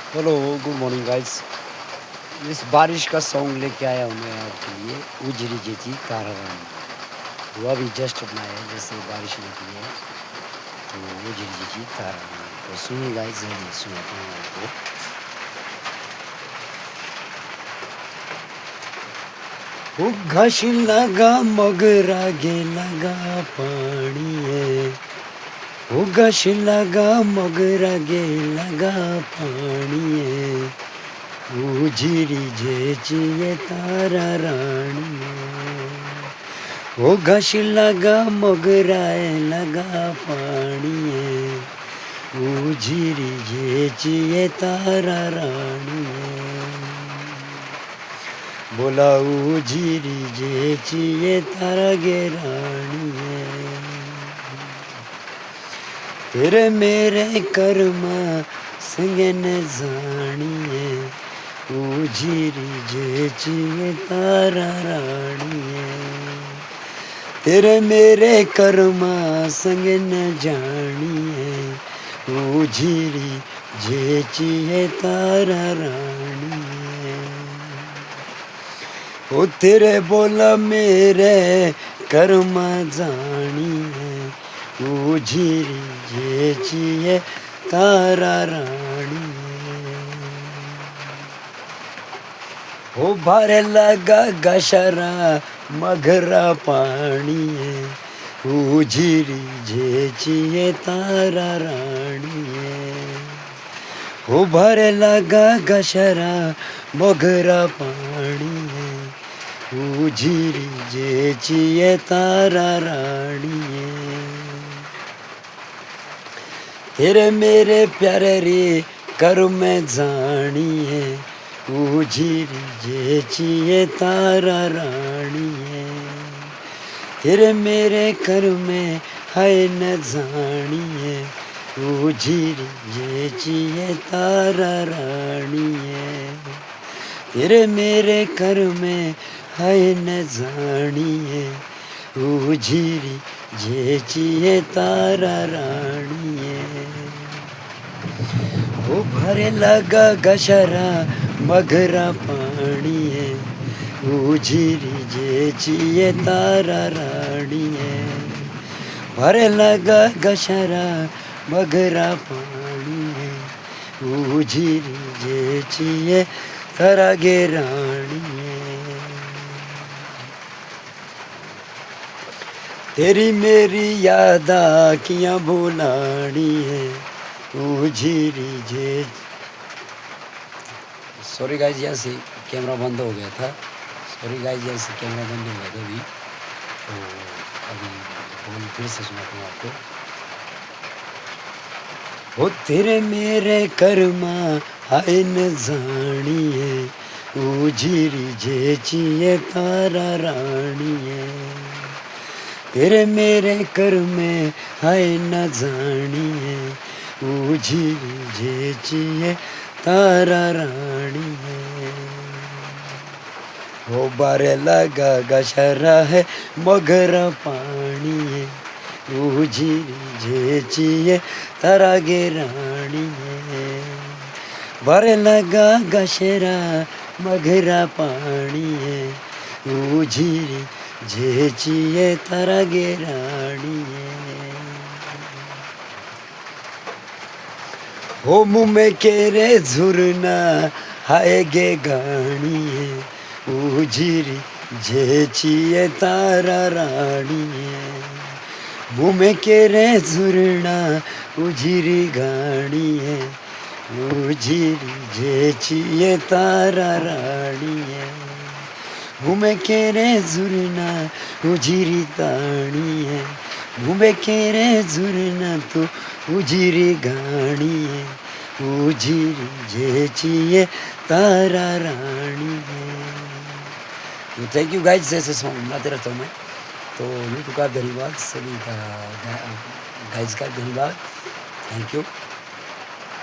Hello, good morning guys. इस बारिश का सॉन्ग लेके आया हूँ मैं आपके लिए, उजरी जेजी तारा रानी। हुआ भी जस्ट अपना है, जैसे बारिश लगी है तो उजरी जेजी तारा रानी। तो सुनिए गाइस, जल्दी सुनाता हूँ आपको। वो घास लगा मगर आगे लगा पानी है। वो घास लगा मगर आगे लगा पानी है। उजरी जेजी तारा रानी। वो घास लगा मगराए लगा पानी है। उजरी जेचिए तारा रानी है। बोला उजरी जेचिए तारा गे रानी है। तेरे मेरे कर्मा संगन जानी है। उजरी जेचिए तारा रानी है। तेरे मेरे कर्मा संग न जानी है। उजरी जेची है तारा रानी है। ओ तेरे बोला मेरे कर्मा जानी है। उजरी जेची है तारा रानी है। ओ भारे लगा गशरा मगरा पानी है। उजरी जेचिए तारा रानी है। ओ भरे लगा गशरा मगरा पानी है। उजरी जेचिए तारा रानी है। तेरे मेरे प्यारे रे कर में जानी है। उजरी जेचिए तारा रानी है। तेरे मेरे कर में है न जानी है। उजरी जेचिए तारा रानी है। तेरे मेरे कर में है न जानी है। उजरी जेचिए तारा रानी है। वो भरे लगा गशरा मगरा पानी है। उजरी जेचिए तारा रानी है। भरे लगा गशरा मगरा पानी है। उजरी जेचिए तारा गे रानी है। तेरी मेरी याद आखियाँ बुलानी है। उजरी जे सॉरी गाइस, यहाँ से कैमरा बंद हो गया था। सॉरी गाइस, यहाँ से कैमरा बंद हो गया था अभी। तो अभी बोल फिर से सुनाता हूँ आपको। वो तेरे मेरे कर्मा है न जानी है। उजरी जेचिए तारा रानी है। तेरे मेरे कर में है न जानी है। उजरी जेचिए तारा रानी है। वो बारे लगा गशरा है मगरा पानी है। उजरी जेचिए तारा गे रानी है। बारे लगा गशरा मगरा पानी है। उजरी जेचिए तारा गे रानी है। हो मुँह में केरे झुरना हाय गे गानी है। उजरी जेचिए तारा रानी है। मुँह में केरे झुरना उजरी गानी है। उजरी जेचिए तारा रानी है। मुँह में केरे झुरना उजरी तानी है। मुँह में केरे झुरना तो उजरी गानी है। उजरी जेचिए तारा रानी है। तो थैंक यू गाइस, ऐसे सॉन्ग बनाते रहता हूँ मैं। तो यूट्यूब का धन्यवाद, सभी का गाइस का धन्यवाद। Thank you.